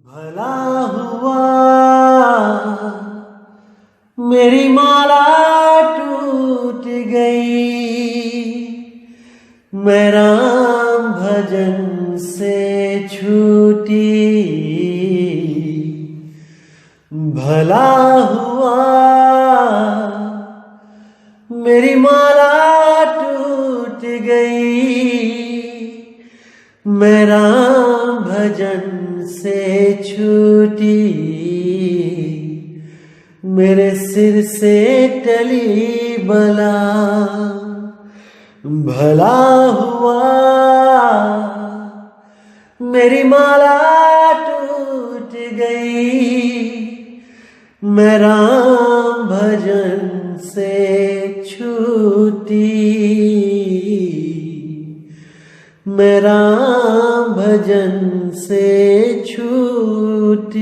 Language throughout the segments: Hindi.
भला हुआ मेरी माला टूट गई, मैं राम भजन से छूटी। भला हुआ मेरी माला टूट गई, मैं राम भजन से छूटी। मेरे सिर से टली बला, भला हुआ मेरी माला टूट गई, मैं राम भजन से छूटी। मैं राम भजन से छूटी।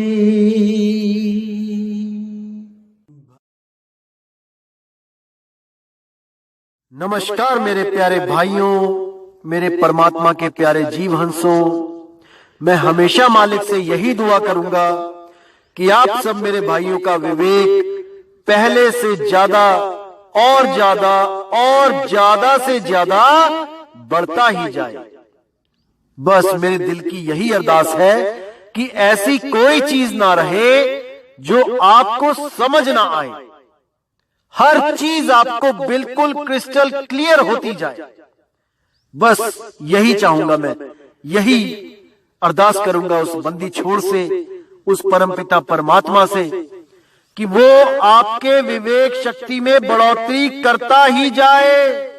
नमस्कार मेरे प्यारे भाइयों, मेरे परमात्मा के प्यारे जीव हंसों। मैं हमेशा मालिक से यही दुआ करूंगा कि आप सब मेरे भाइयों का विवेक पहले से ज्यादा और ज्यादा और ज्यादा से ज्यादा बढ़ता ही जाए। बस मेरे दिल की यही अरदास है कि ऐसी कोई चीज ना रहे जो आपको समझ ना आए। हर चीज आपको बिल्कुल क्रिस्टल क्लियर होती जाए। बस यही चाहूंगा मैं, यही अरदास करूंगा उस बंदी छोड़ से, उस परमपिता परमात्मा से कि वो आपके विवेक शक्ति में बढ़ोतरी करता ही जाए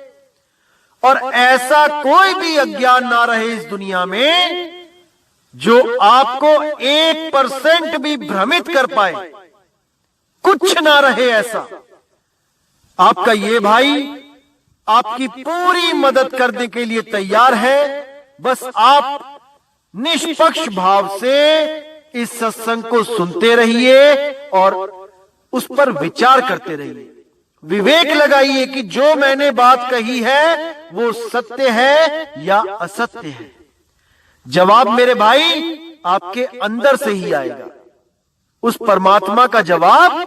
और ऐसा कोई भी अज्ञान ना रहे इस दुनिया में जो आपको 1% भी भ्रमित कर पाए। कुछ ना रहे ऐसा। आपका ये भाई आपकी पूरी मदद करने के लिए तैयार है। बस आप निष्पक्ष भाव से इस सत्संग को सुनते रहिए और उस पर विचार करते रहिए। विवेक लगाइए कि जो मैंने बात कही है वो सत्य है या असत्य है। जवाब मेरे भाई आपके अंदर से ही आएगा। उस परमात्मा का जवाब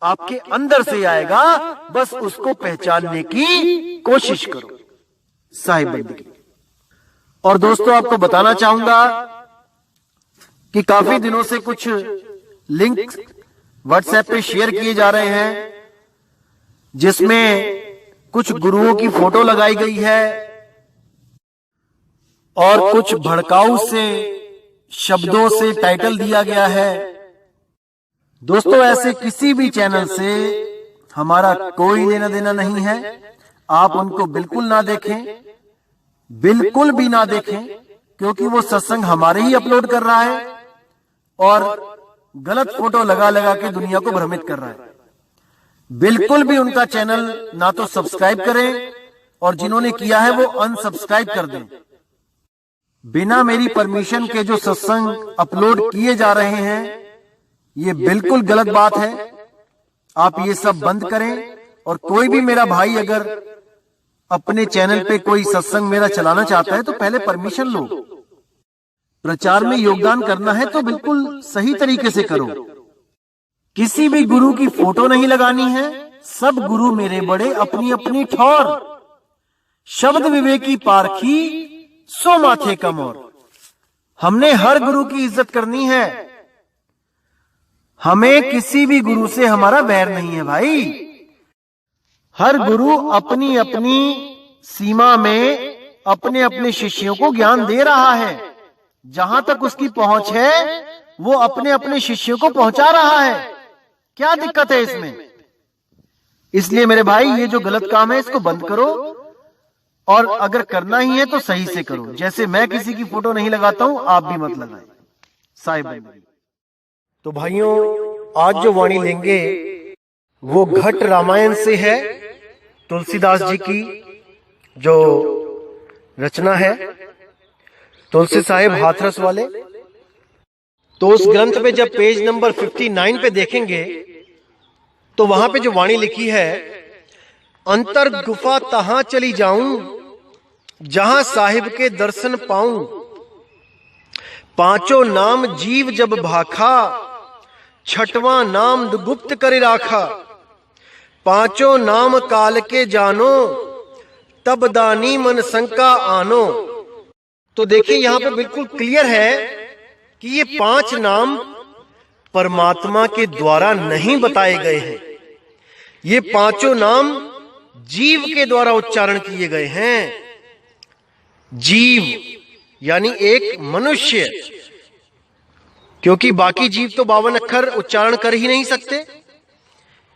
आपके अंदर से आएगा। बस उसको पहचानने की कोशिश करो। साहिब बंदगी। और दोस्तों, आपको बताना चाहूंगा कि काफी दिनों से कुछ लिंक व्हाट्सएप पे शेयर किए जा रहे हैं जिसमें कुछ गुरुओं की फोटो लगाई गई है और कुछ भड़काऊ से शब्दों से टाइटल दिया गया है। दोस्तों, ऐसे किसी भी चैनल से हमारा कोई लेना देना नहीं है। आप उनको बिल्कुल ना देखें, बिल्कुल भी ना देखें, क्योंकि वो सत्संग हमारे ही अपलोड कर रहा है और गलत फोटो लगा लगा के दुनिया को भ्रमित कर रहा है। बिल्कुल भी उनका चैनल ना तो सब्सक्राइब करें और जिन्होंने किया है वो अनसब्सक्राइब कर दें। बिना मेरी परमिशन के जो सत्संग अपलोड किए जा रहे हैं ये बिल्कुल गलत बात है। आप ये सब बंद करें। और कोई भी मेरा भाई अगर अपने चैनल पे कोई सत्संग मेरा चलाना चाहता है तो पहले परमिशन लो। प्रचार में योगदान करना है तो बिल्कुल सही तरीके से करो। किसी भी गुरु की फोटो नहीं लगानी है। सब गुरु मेरे बड़े अपनी अपनी ठौर। शब्द विवेकी पारखी सो माथे कम और। हमने हर गुरु की इज्जत करनी है। हमें किसी भी गुरु से हमारा वैर नहीं है भाई। हर गुरु अपनी अपनी सीमा में अपने अपने शिष्यों को ज्ञान दे रहा है। जहां तक उसकी पहुंच है वो अपने अपने शिष्यों को पहुंचा रहा है। क्या दिक्कत है इसमें? इसलिए मेरे भाई ये जो गलत काम है इसको बंद करो और अगर करना ही है तो सही से करो। जैसे मैं किसी की फोटो नहीं लगाता हूं, आप भी मत लगाएं। साहिब। तो भाइयों, आज जो वाणी लेंगे वो घट रामायण से है। तुलसीदास जी की जो रचना है, तुलसी साहिब हाथरस वाले। तो उस ग्रंथ पे जब पेज नंबर 59 पे देखेंगे तो वहां पे जो वाणी लिखी है, अंतर गुफा तहां चली जाऊं जहां साहिब के दर्शन पाऊं, पांचों नाम जीव जब भाखा, छठवां नाम गुप्त कर राखा। पांचों नाम काल के जानो, तब दानी मन शंका आनो। तो देखिए यहां पे बिल्कुल क्लियर है कि ये पांच नाम परमात्मा के द्वारा नहीं बताए गए हैं। ये पांचों नाम जीव के द्वारा उच्चारण किए गए हैं। जीव यानी एक मनुष्य, क्योंकि बाकी जीव तो 52 अक्षर उच्चारण कर ही नहीं सकते,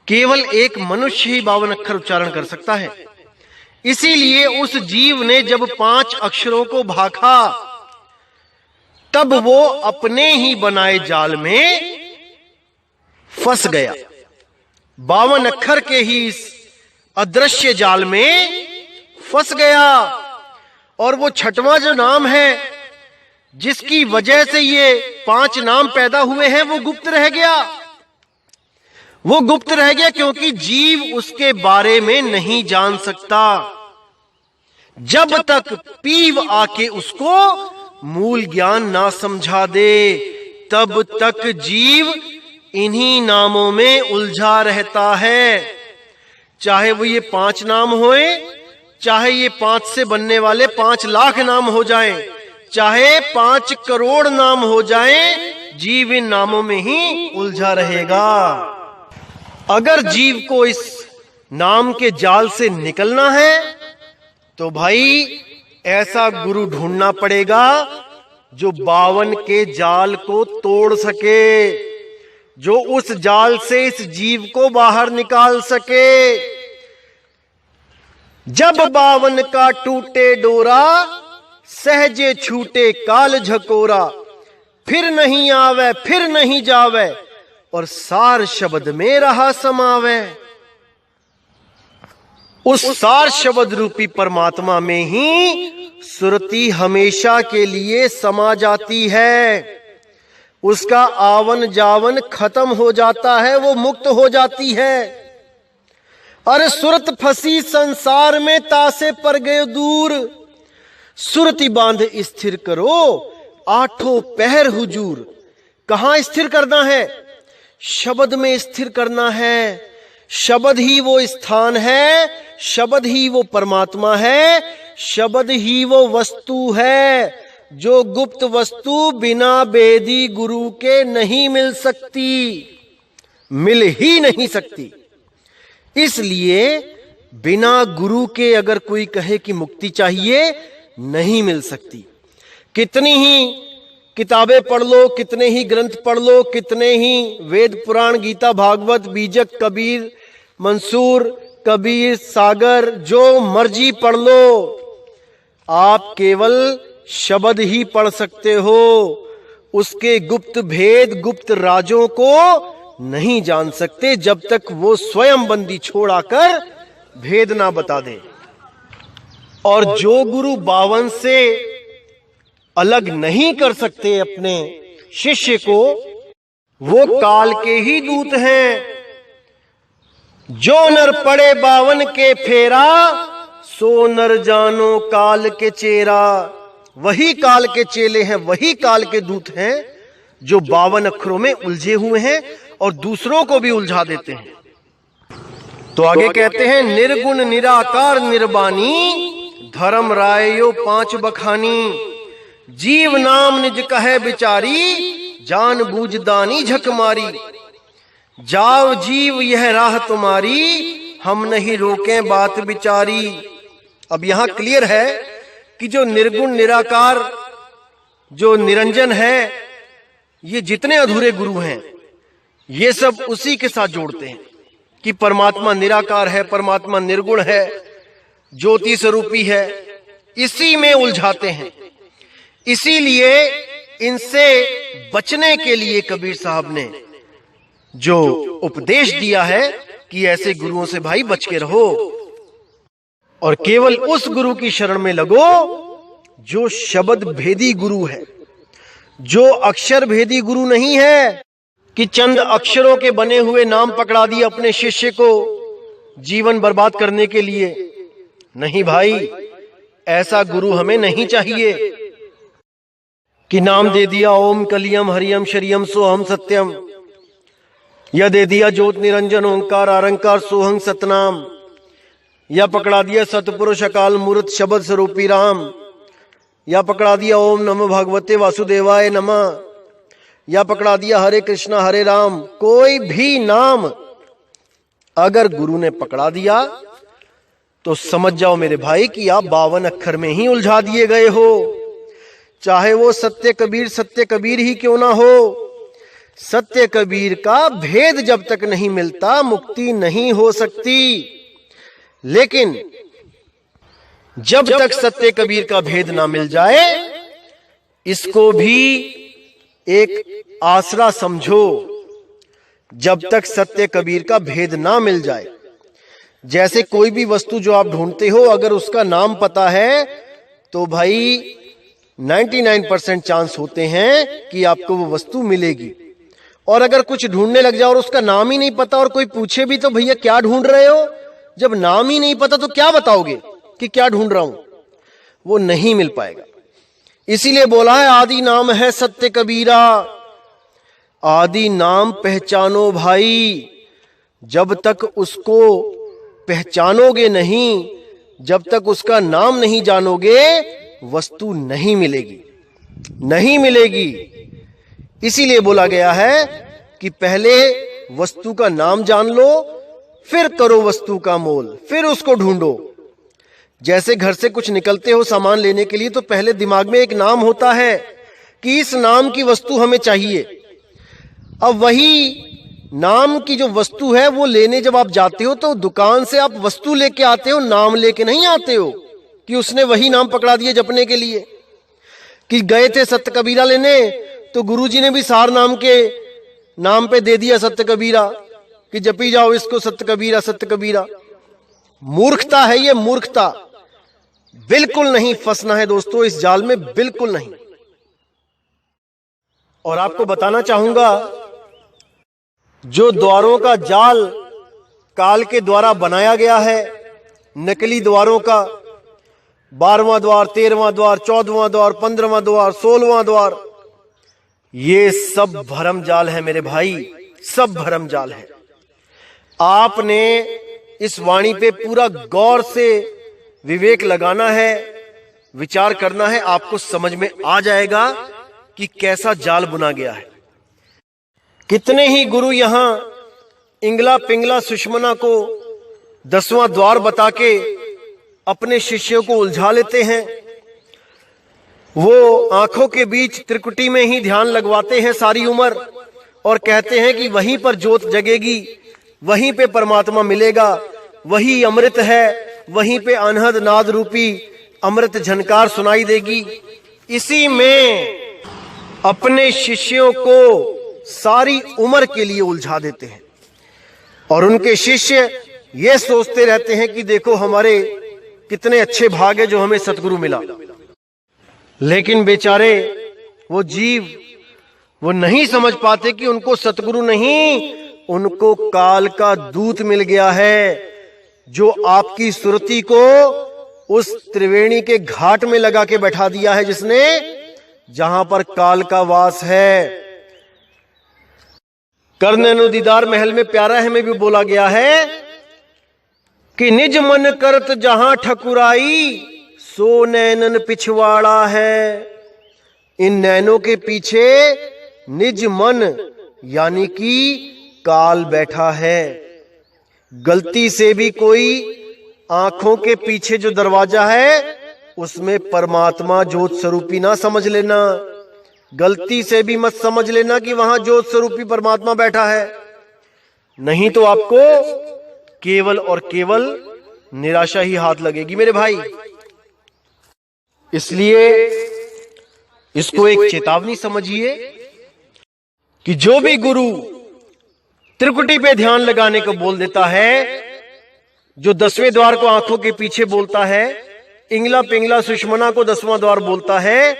केवल एक मनुष्य ही 52 अक्षर उच्चारण कर सकता है। इसीलिए उस जीव ने जब 5 अक्षरों को भाखा, तब वो अपने ही बनाए जाल में फंस गया। 52 अक्षर के ही इस अदृश्य जाल में फंस गया। और वो छठवां जो नाम है, जिसकी वजह से ये 5 नाम पैदा हुए हैं, वो गुप्त रह गया। वो गुप्त रह गया क्योंकि जीव उसके बारे में नहीं जान सकता। जब तक पीव आके उसको मूल ज्ञान ना समझा दे, तब तक जीव इन्हीं नामों में उलझा रहता है। चाहे वो ये 5 नाम होए, चाहे ये 5 से बनने वाले 5 लाख नाम हो जाएं, चाहे 5 करोड़ नाम हो जाएं, जीव इन नामों में ही उलझा रहेगा। अगर जीव को इस नाम के जाल से निकलना है तो भाई ऐसा गुरु ढूंढना पड़ेगा जो 52 के जाल को तोड़ सके, जो उस जाल से इस जीव को बाहर निकाल सके। जब 52 का टूटे डोरा, सहजे छूटे काल झकोरा। फिर नहीं आवे फिर नहीं जावे, और सार शब्द में रहा समावे। उस सार शब्द रूपी परमात्मा में ही सुरती हमेशा के लिए समा जाती है। उसका आवन जावन खत्म हो जाता है, वो मुक्त हो जाती है। अरे सुरत फंसी संसार में, तासे पर गए दूर। सुरती बांध स्थिर करो, 8 पहर हुजूर। कहां स्थिर करना है? शब्द में स्थिर करना है। शब्द ही वो स्थान है, शब्द ही वो परमात्मा है, शब्द ही वो वस्तु है, जो गुप्त वस्तु बिना वेदी गुरु के नहीं मिल सकती, मिल ही नहीं सकती। इसलिए बिना गुरु के अगर कोई कहे कि मुक्ति चाहिए, नहीं मिल सकती। कितनी ही किताबें पढ़ लो, कितने ही ग्रंथ पढ़ लो, कितने ही वेद पुराण गीता भागवत बीजक कबीर मंसूर कबीर सागर जो मर्जी पढ़ लो, आप केवल शब्द ही पढ़ सकते हो। उसके गुप्त भेद गुप्त राजों को नहीं जान सकते जब तक वो स्वयं बंदी छोड़ाकर भेद ना बता दे। और जो गुरु 52 से अलग नहीं कर सकते अपने शिष्य को, वो काल के ही दूत हैं। जो नर पड़े 52 के फेरा, सो नर जानो काल के चेरा। वही काल के चेले हैं, वही काल के दूत हैं जो 52 अक्षरों में उलझे हुए हैं और दूसरों को भी उलझा देते हैं। तो आगे कहते हैं, निर्गुण निराकार निर्वाणी, धर्म रायो 5 बखानी। जीव नाम निज कहे बिचारी, जान बूझ दानी झक मारी। जाओ जीव यह राह तुम्हारी, हम नहीं रोकें बात बिचारी। अब यहां क्लियर है कि जो निर्गुण निराकार, जो निरंजन है, ये जितने अधूरे गुरु हैं, ये सब उसी के साथ जोड़ते हैं कि परमात्मा निराकार है, परमात्मा निर्गुण है, ज्योति स्वरूपी है, इसी में उलझाते हैं। इसीलिए इनसे बचने के लिए कबीर साहब ने जो उपदेश दिया है कि ऐसे गुरुओं से भाई बच के रहो और केवल उस गुरु की शरण में लगो जो शब्द भेदी गुरु है, जो अक्षर भेदी गुरु नहीं है कि चंद अक्षरों के बने हुए नाम पकड़ा दिए अपने शिष्य को जीवन बर्बाद करने के लिए। नहीं भाई, ऐसा गुरु हमें नहीं चाहिए। कि नाम दे दिया ओम कलियम हरियम शरियम सोहम सत्यम, या दे दिया ज्योत निरंजन ओंकार आरंकार सोहं सतनाम, या पकड़ा दिया सतपुरुष अकाल मूर्त शब्द स्वरूपी राम, या पकड़ा दिया ओम नमो भगवते वासुदेवाय नमः, या पकड़ा दिया हरे कृष्णा हरे राम। कोई भी नाम अगर गुरु ने पकड़ा दिया तो समझ जाओ मेरे भाई कि आप 52 अक्षर में ही उलझा दिए गए हो। चाहे वो सत्य कबीर ही क्यों ना हो, सत्य कबीर का भेद जब तक नहीं मिलता मुक्ति नहीं हो सकती। लेकिन जब तक सत्य कबीर का भेद ना मिल जाए, इसको भी एक आसरा समझो। जब तक सत्य कबीर का भेद ना मिल जाए, जैसे कोई भी वस्तु जो आप ढूंढते हो, अगर उसका नाम पता है तो भाई 99% चांस होते हैं कि आपको वो वस्तु मिलेगी। और अगर कुछ ढूंढने लग जाओ और उसका नाम ही नहीं पता और कोई पूछे भी तो भैया क्या ढूंढ रहे हो, जब नाम ही नहीं पता तो क्या बताओगे कि क्या ढूंढ रहा हूं, वो नहीं मिल पाएगा। इसीलिए बोला है आदि नाम है सत्य कबीरा। आदि नाम पहचानो भाई, जब तक उसको पहचानोगे नहीं, जब तक उसका नाम नहीं जानोगे, वस्तु नहीं मिलेगी। इसीलिए बोला गया है कि पहले वस्तु का नाम जान लो, फिर करो वस्तु का मोल, फिर उसको ढूंढो। जैसे घर से कुछ निकलते हो सामान लेने के लिए, तो पहले दिमाग में एक नाम होता है कि इस नाम की वस्तु हमें चाहिए। अब वही नाम की जो वस्तु है वो लेने जब आप जाते हो तो दुकान से आप वस्तु लेके आते हो, नाम लेके नहीं आते हो कि उसने वही नाम पकड़ा दिए जपने के लिए। कि गए थे सत्य कबीरा लेने तो गुरुजी ने भी सार नाम के नाम पे दे दिया सत्य कबीरा कि जपी जाओ इसको सत्य कबीरा। मूर्खता है ये, मूर्खता। बिल्कुल नहीं फंसना है दोस्तों इस जाल में, बिल्कुल नहीं। और आपको बताना चाहूंगा, जो द्वारों का जाल काल के द्वारा बनाया गया है, नकली द्वारों का, 12वां द्वार, 13वां द्वार, 14वां द्वार, 15वां द्वार, 16वां द्वार, ये सब भरम जाल है मेरे भाई, सब भरम जाल है। आपने इस वाणी पे पूरा गौर से विवेक लगाना है, विचार करना है, आपको समझ में आ जाएगा कि कैसा जाल बुना गया है। कितने ही गुरु यहां इंगला पिंगला सुषमना को 10वां द्वार बता के अपने शिष्यों को उलझा लेते हैं। वो आंखों के बीच त्रिकुटी में ही ध्यान लगवाते हैं सारी उम्र और कहते हैं कि वहीं पर ज्योत जगेगी, वहीं पे परमात्मा मिलेगा, वही अमृत है, वहीं पे अनहद नाद रूपी अमृत झनकार सुनाई देगी। इसी में अपने शिष्यों को सारी उम्र के लिए उलझा देते हैं और उनके शिष्य ये सोचते रहते हैं कि देखो हमारे कितने अच्छे भाग है जो हमें सतगुरु मिला। लेकिन बेचारे वो जीव वो नहीं समझ पाते कि उनको सतगुरु नहीं, उनको काल का दूत मिल गया है जो आपकी सुरती को उस त्रिवेणी के घाट में लगा के बैठा दिया है, जिसने जहां पर काल का वास है। करनैनो दीदार महल में प्यारा है में भी बोला गया है कि निज मन करत जहां ठकुराई सो नैनन पिछवाड़ा है। इन नैनों के पीछे निज मन यानी कि काल बैठा है। गलती से भी कोई आंखों के पीछे जो दरवाजा है उसमें परमात्मा ज्योत स्वरूपी ना समझ लेना। गलती से भी मत समझ लेना कि वहां ज्योत स्वरूपी परमात्मा बैठा है, नहीं तो आपको केवल और केवल निराशा ही हाथ लगेगी मेरे भाई। इसलिए इसको एक चेतावनी समझिए कि जो भी गुरु त्रिकुटी पे ध्यान लगाने को बोल देता है, जो 10वें द्वार को आंखों के पीछे बोलता है, इंगला पिंगला सुषमना को 10वां द्वार बोलता है,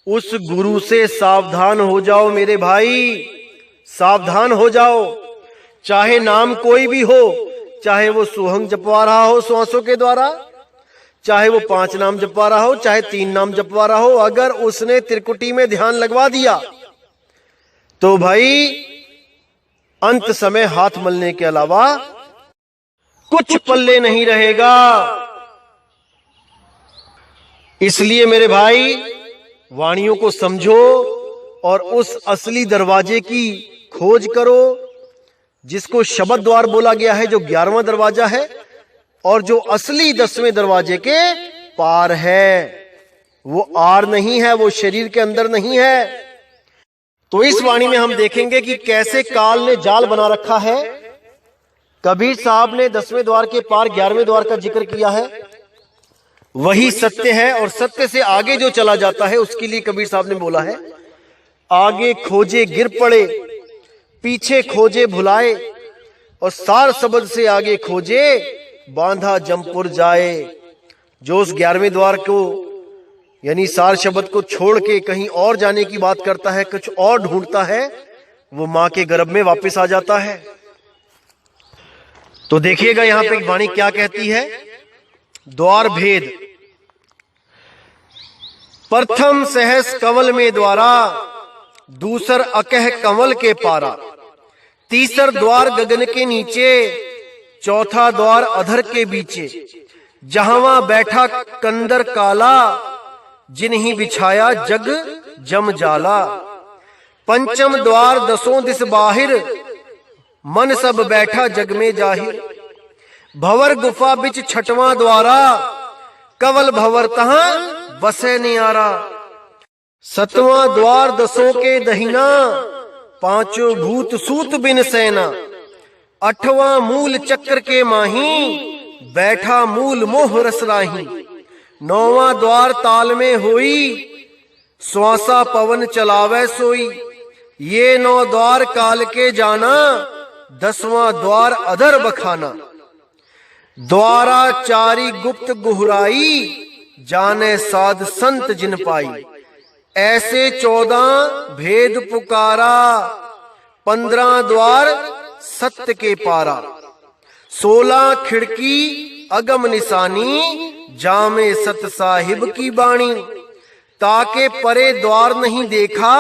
उस गुरु से सावधान हो जाओ मेरे भाई, सावधान हो जाओ। चाहे नाम कोई भी हो, चाहे वो सोहंग जपवा रहा हो श्वासों के द्वारा, चाहे वो 5 नाम जपवा रहा हो, चाहे 3 नाम जपवा रहा हो, अगर उसने त्रिकुटी में ध्यान लगवा दिया तो भाई अंत समय हाथ मलने के अलावा कुछ पल्ले नहीं रहेगा। इसलिए मेरे भाई वाणियों को समझो और उस असली दरवाजे की खोज करो जिसको शब्द द्वार बोला गया है, जो 11वां दरवाजा है और जो असली 10वें दरवाजे के पार है। वो आर नहीं है, वो शरीर के अंदर नहीं है। तो इस वाणी में हम देखेंगे कि कैसे काल ने जाल बना रखा है। कबीर साहब ने 10वें द्वार के पार 11वें द्वार का जिक्र किया है, वही सत्य है और सत्य से आगे जो चला जाता है उसके लिए कबीर साहब ने बोला है, आगे खोजे गिर पड़े, पीछे खोजे भुलाए, और सार शब्द से आगे खोजे बांधा जमपुर जाए। जो उस 11वें द्वार को यानी सार शब्द को छोड़ के कहीं और जाने की बात करता है, कुछ और ढूंढता है, वो मां के गर्भ में वापस आ जाता है। तो देखिएगा यहां पे वाणी क्या कहती है। द्वार भेद, प्रथम सहस कंवल में द्वारा, दूसर अकह कंवल के पारा, तीसर द्वार गगन के नीचे, चौथा द्वार अधर के बीचे, जहां बैठा कंदर काला, जिन्हीं बिछाया जग जम जाला, पंचम द्वार 10 दिस बाहिर, मन सब बैठा जग में जाहिर, भवर गुफा बिच 6वां द्वारा, कवल भवर तहां बसे नियारा, 7वां द्वार 10 के दहिना, 5 भूत सूत बिन सेना, 8वां मूल चक्र के माही, बैठा मूल मोह रसराही, 9वां द्वार ताल में होई, श्वासा पवन चलावे सोई, ये 9 द्वार काल के जाना, 10वां द्वार अधर बखाना, द्वारा चारी गुप्त गुहराई, जाने साध संत जिन पाई, ऐसे 14 भेद पुकारा, 15 द्वार सत्य के पारा, 16 खिड़की अगम निशानी, जामे सत साहिब की बाणी, ताके परे द्वार नहीं देखा,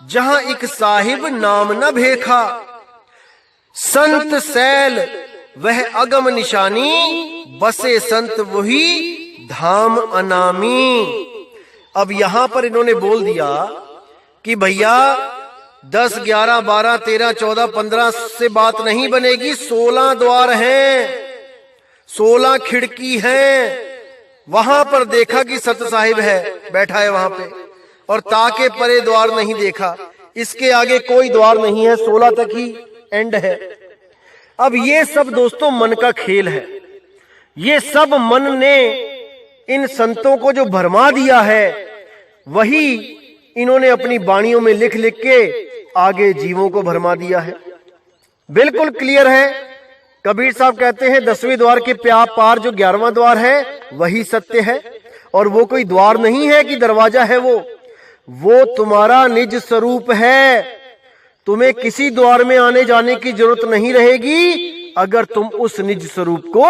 जहां एक साहिब नाम न भेखा, संत सैल वह अगम निशानी, बसे संत वही धाम अनामी। अब यहां पर इन्होंने बोल दिया कि भैया 10, 11, 12, 13, 14, 15 से बात नहीं बनेगी, 16 द्वार हैं, 16 खिड़की हैं। वहां पर देखा कि सत साहिब है, बैठा है वहां पे, और ताके परे द्वार नहीं देखा, इसके आगे कोई द्वार नहीं है, 16 तक ही एंड है। अब ये सब दोस्तों मन का खेल है, ये सब मन ने इन संतों को जो भरमा दिया है, वही इन्होंने अपनी वाणियों में लिख लिख के आगे जीवों को भरमा दिया है। बिल्कुल क्लियर है। कबीर साहब कहते हैं 10वें द्वार के पार जो 11वां द्वार है वही सत्य है, और वो कोई द्वार नहीं है कि दरवाजा है, वो तुम्हारा निज स्वरूप है। तुम्हें किसी द्वार में आने जाने की जरूरत नहीं रहेगी अगर तुम उस निज स्वरूप को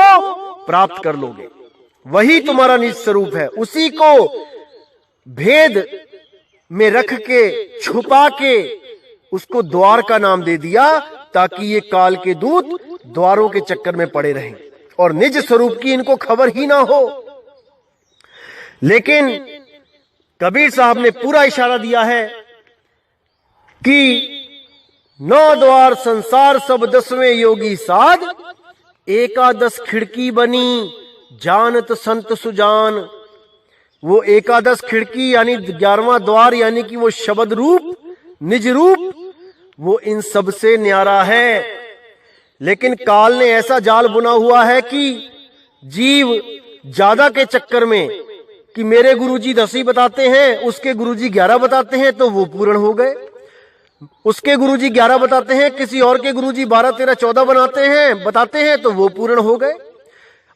प्राप्त कर लोगे। वही तुम्हारा निज स्वरूप है, उसी को भेद में रख के छुपा के उसको द्वार का नाम दे दिया, ताकि ये काल के दूत द्वारों के चक्कर में पड़े रहें और निज स्वरूप की इनको खबर ही ना हो। लेकिन कबीर साहब ने पूरा इशारा दिया है कि 9 द्वार संसार सब 10वें योगी साध, एकादश खिड़की बनी जानत संत सुजान। वो एकादश खिड़की यानी 11वां द्वार यानी कि वो शब्द रूप निज रूप, वो इन सब से न्यारा है। लेकिन काल ने ऐसा जाल बुना हुआ है कि जीव ज्यादा के चक्कर में कि मेरे गुरुजी 10 ही बताते हैं, उसके गुरुजी 11 बताते हैं तो वो पूर्ण हो गए, उसके गुरुजी 11 बताते हैं, किसी और के गुरुजी 12, 13, 14 बताते हैं तो वो पूर्ण हो गए,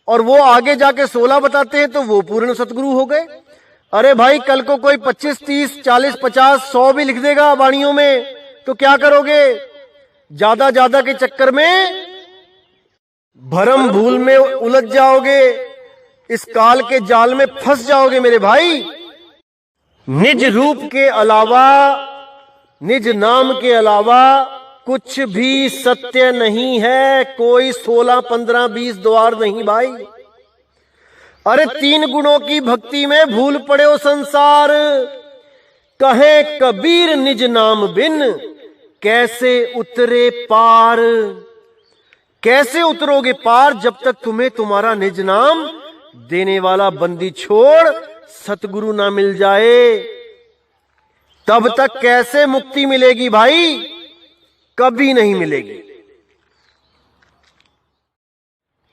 और वो आगे जाके 16 बताते हैं तो वो पूर्ण सतगुरु हो गए। अरे भाई कल को कोई 25, 30, 40, 50, 100 भी लिख देगा वाणियों में तो क्या करोगे? ज्यादा के चक्कर में भरम भूल में उलझ जाओगे, इस काल के जाल में फंस जाओगे मेरे भाई। निज रूप के अलावा, निज नाम के अलावा कुछ भी सत्य नहीं है। कोई 16, 15, 20 द्वार नहीं भाई। अरे 3 गुणों की भक्ति में भूल पड़े हो संसार। कहे कबीर निज नाम बिन कैसे उतरे पार। कैसे उतरोगे पार जब तक तुम्हें तुम्हारा निज नाम देने वाला बंदी छोड़ सतगुरु ना मिल जाए। तब तक कैसे मुक्ति मिलेगी भाई? कभी नहीं मिलेगी।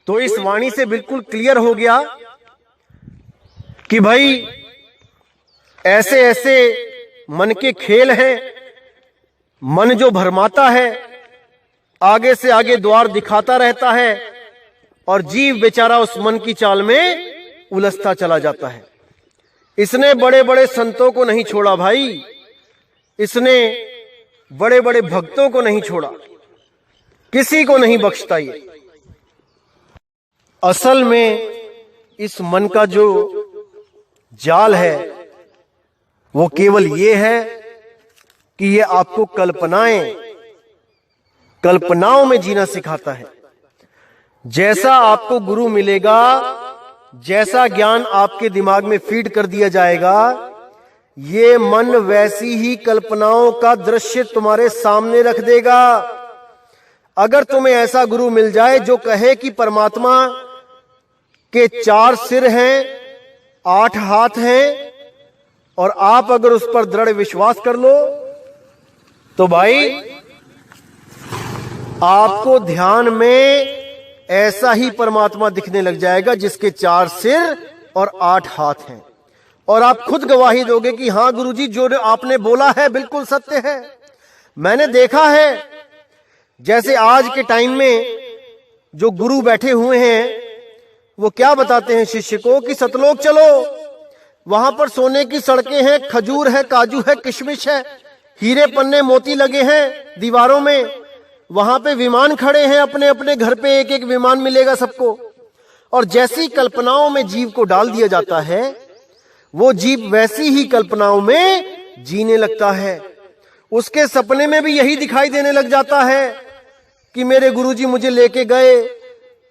तो इस वाणी से बिल्कुल क्लियर हो गया कि भाई ऐसे ऐसे मन के खेल हैं। मन जो भरमाता है, आगे से आगे द्वार दिखाता रहता है और जीव बेचारा उस मन की चाल में उलझता चला जाता है। इसने बड़े बड़े संतों को नहीं छोड़ा भाई, इसने बड़े बड़े भक्तों को नहीं छोड़ा, किसी को नहीं बख्शता। ये असल में इस मन का जो जाल है वो केवल ये है कि ये आपको कल्पनाओं में जीना सिखाता है। जैसा आपको गुरु मिलेगा, जैसा ज्ञान आपके दिमाग में फीड कर दिया जाएगा, ये मन वैसी ही कल्पनाओं का दृश्य तुम्हारे सामने रख देगा। अगर तुम्हें ऐसा गुरु मिल जाए जो कहे कि परमात्मा के 4 सिर हैं, 8 हाथ हैं, और आप अगर उस पर दृढ़ विश्वास कर लो तो भाई आपको ध्यान में ऐसा ही परमात्मा दिखने लग जाएगा जिसके 4 सिर और 8 हाथ हैं। और आप खुद गवाही दोगे कि हां गुरुजी, जो आपने बोला है बिल्कुल सत्य है। मैंने देखा है, जैसे आज के टाइम में जो गुरु बैठे हुए हैं वो क्या बताते हैं शिष्य को कि सतलोक चलो, वहां पर सोने की सड़कें हैं, खजूर है, काजू है, किशमिश है, हीरे पन्ने मोती लगे हैं दीवारों में, वहां पे विमान खड़े हैं, अपने अपने घर पे एक एक विमान मिलेगा सबको। और जैसी कल्पनाओं में जीव को डाल दिया जाता है, वो जीव वैसी ही कल्पनाओं में जीने लगता है। उसके सपने में भी यही दिखाई देने लग जाता है कि मेरे गुरुजी मुझे लेके गए,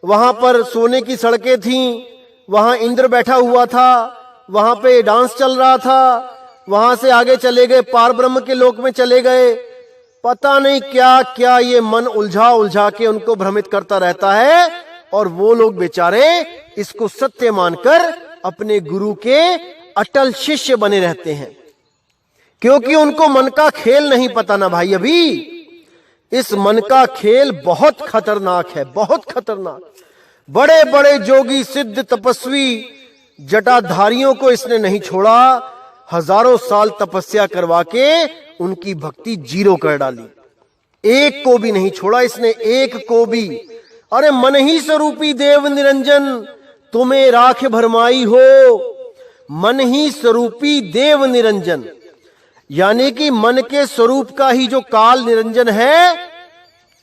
वहां पर सोने की सड़कें थीं, वहां इंद्र बैठा हुआ था, वहां पे डांस चल रहा था, वहां से आगे चले गए पार ब्रह्म के लोक में चले गए। पता नहीं क्या क्या ये मन उलझा उलझा के उनको भ्रमित करता रहता है, और वो लोग बेचारे इसको सत्य मानकर अपने गुरु के अटल शिष्य बने रहते हैं, क्योंकि उनको मन का खेल नहीं पता ना भाई। अभी इस मन का खेल बहुत खतरनाक है, बहुत खतरनाक। बड़े बड़े जोगी, सिद्ध, तपस्वी, जटाधारियों को इसने नहीं छोड़ा। हजारों साल तपस्या करवा के उनकी भक्ति जीरो कर डाली। एक को भी नहीं छोड़ा इसने, एक को भी। अरे मन ही स्वरूपी देव निरंजन तुम्हें राख भरमाई हो। मन ही स्वरूपी देव निरंजन, यानी कि मन के स्वरूप का ही जो काल निरंजन है,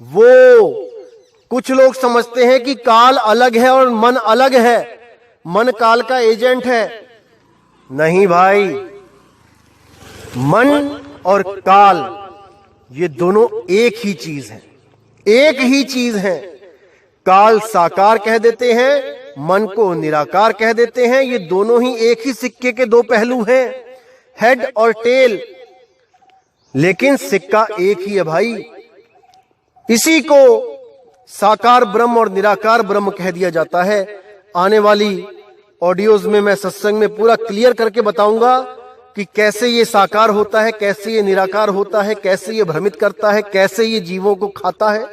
वो कुछ लोग समझते हैं कि काल अलग है और मन अलग है, मन काल का एजेंट है। नहीं भाई, मन और काल ये दोनों एक ही चीज है, एक ही चीज है। काल साकार कह देते हैं, मन को निराकार कह देते हैं। ये दोनों ही एक ही सिक्के के 2 पहलू हैं, हेड और टेल, लेकिन सिक्का एक ही है भाई। इसी को साकार ब्रह्म और निराकार ब्रह्म कह दिया जाता है। आने वाली ऑडियोज में मैं सत्संग में पूरा क्लियर करके बताऊंगा कि कैसे ये साकार होता है, कैसे ये निराकार होता है, कैसे ये भ्रमित करता है, कैसे ये जीवों को खाता है।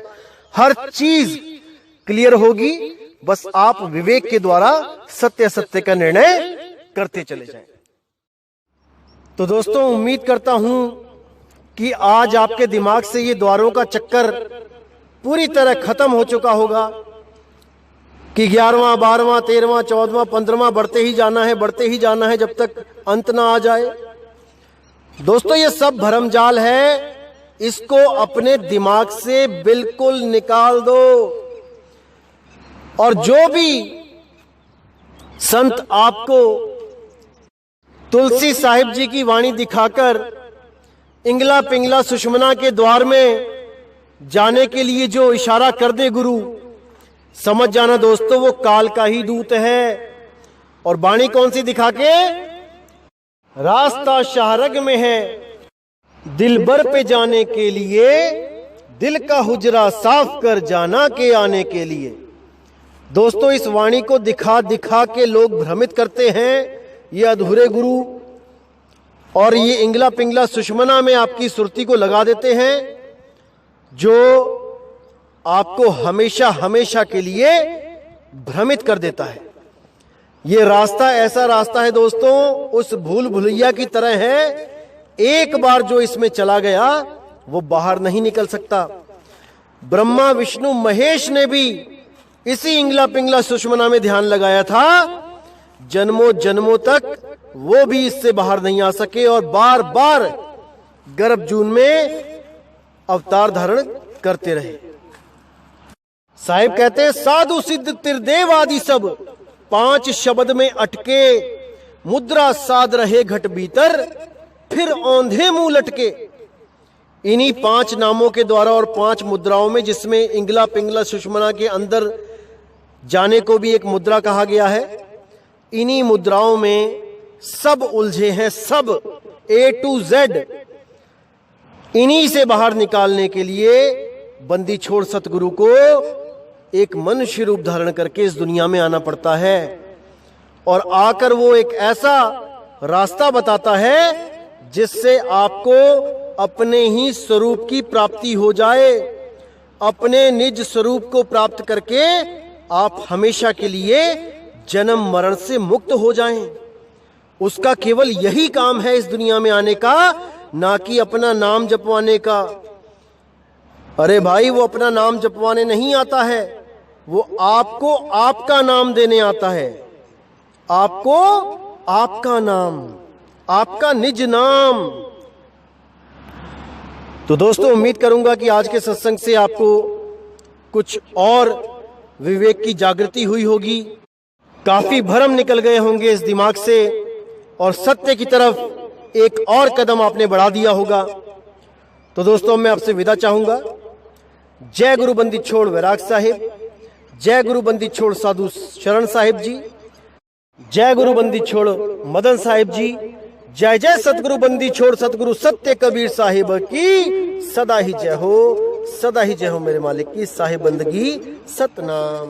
हर चीज क्लियर होगी, बस आप विवेक के द्वारा सत्य सत्य का निर्णय करते चले जाएं। तो दोस्तों, उम्मीद करता हूं कि आज आपके दिमाग से ये द्वारों का चक्कर पूरी तरह खत्म हो चुका होगा कि 11वां, 12वां, 13वां, 14वां, 15वां बढ़ते ही जाना है, बढ़ते ही जाना है जब तक अंत ना आ जाए। दोस्तों, ये सब भरमजाल है, इसको अपने दिमाग से बिल्कुल निकाल दो। और जो भी संत आपको तुलसी साहिब जी की वाणी दिखाकर इंगला पिंगला सुषमना के द्वार में जाने के लिए जो इशारा कर दे गुरु, समझ जाना दोस्तों वो काल का ही दूत है। और वाणी कौन सी दिखा के? रास्ता शाहरग में है दिलबर पे जाने के लिए, दिल का हुजरा साफ कर जाना के आने के लिए। दोस्तों इस वाणी को दिखा दिखा के लोग भ्रमित करते हैं, ये अधूरे गुरु और ये इंगला पिंगला सुषमना में आपकी सुरती को लगा देते हैं, जो आपको हमेशा हमेशा के लिए भ्रमित कर देता है। ये रास्ता ऐसा रास्ता है दोस्तों, उस भूल भुलैया की तरह है, एक बार जो इसमें चला गया वो बाहर नहीं निकल सकता। ब्रह्मा विष्णु महेश ने भी इसी इंगला पिंगला सुषमना में ध्यान लगाया था, जन्मों जन्मों तक वो भी इससे बाहर नहीं आ सके और बार बार गर्भ जून में अवतार धारण करते रहे। साहिब कहते हैं साधु सिद्ध त्रिदेव आदि सब 5 शब्द में अटके, मुद्रा साध रहे घट भीतर, फिर औंधे मुंह लटके। इन्हीं 5 नामों के द्वारा और 5 मुद्राओं में, जिसमें इंगला पिंगला सुषमना के अंदर जाने को भी एक मुद्रा कहा गया है, इन्हीं मुद्राओं में सब उलझे हैं, सब A to Z। इन्हीं से बाहर निकालने के लिए बंदी छोड़ सतगुरु को एक मनुष्य रूप धारण करके इस दुनिया में आना पड़ता है। और आकर वो एक ऐसा रास्ता बताता है जिससे आपको अपने ही स्वरूप की प्राप्ति हो जाए। अपने निज स्वरूप को प्राप्त करके आप हमेशा के लिए जन्म मरण से मुक्त हो जाएं। उसका केवल यही काम है इस दुनिया में आने का, ना कि अपना नाम जपवाने का। अरे भाई वो अपना नाम जपवाने नहीं आता है, वो आपको आपका नाम देने आता है। आपको आपका नाम, आपका निज नाम। तो दोस्तों उम्मीद करूंगा कि आज के सत्संग से आपको कुछ और विवेक की जागृति हुई होगी, काफी भ्रम निकल गए होंगे इस दिमाग से और सत्य की तरफ एक और कदम आपने बढ़ा दिया होगा। तो दोस्तों मैं आपसे विदा चाहूंगा। जय गुरु बंदी छोड़ वैराग साहिब, जय गुरु बंदी छोड़ साधु शरण साहिब जी, जय गुरु बंदी छोड़ मदन साहिब जी, जय जय सतगुरु बंदी छोड़ सतगुरु सत्य कबीर साहिब की सदा ही जय हो, सदा ही जय हो मेरे मालिक की साहिब बंदगी सतनाम।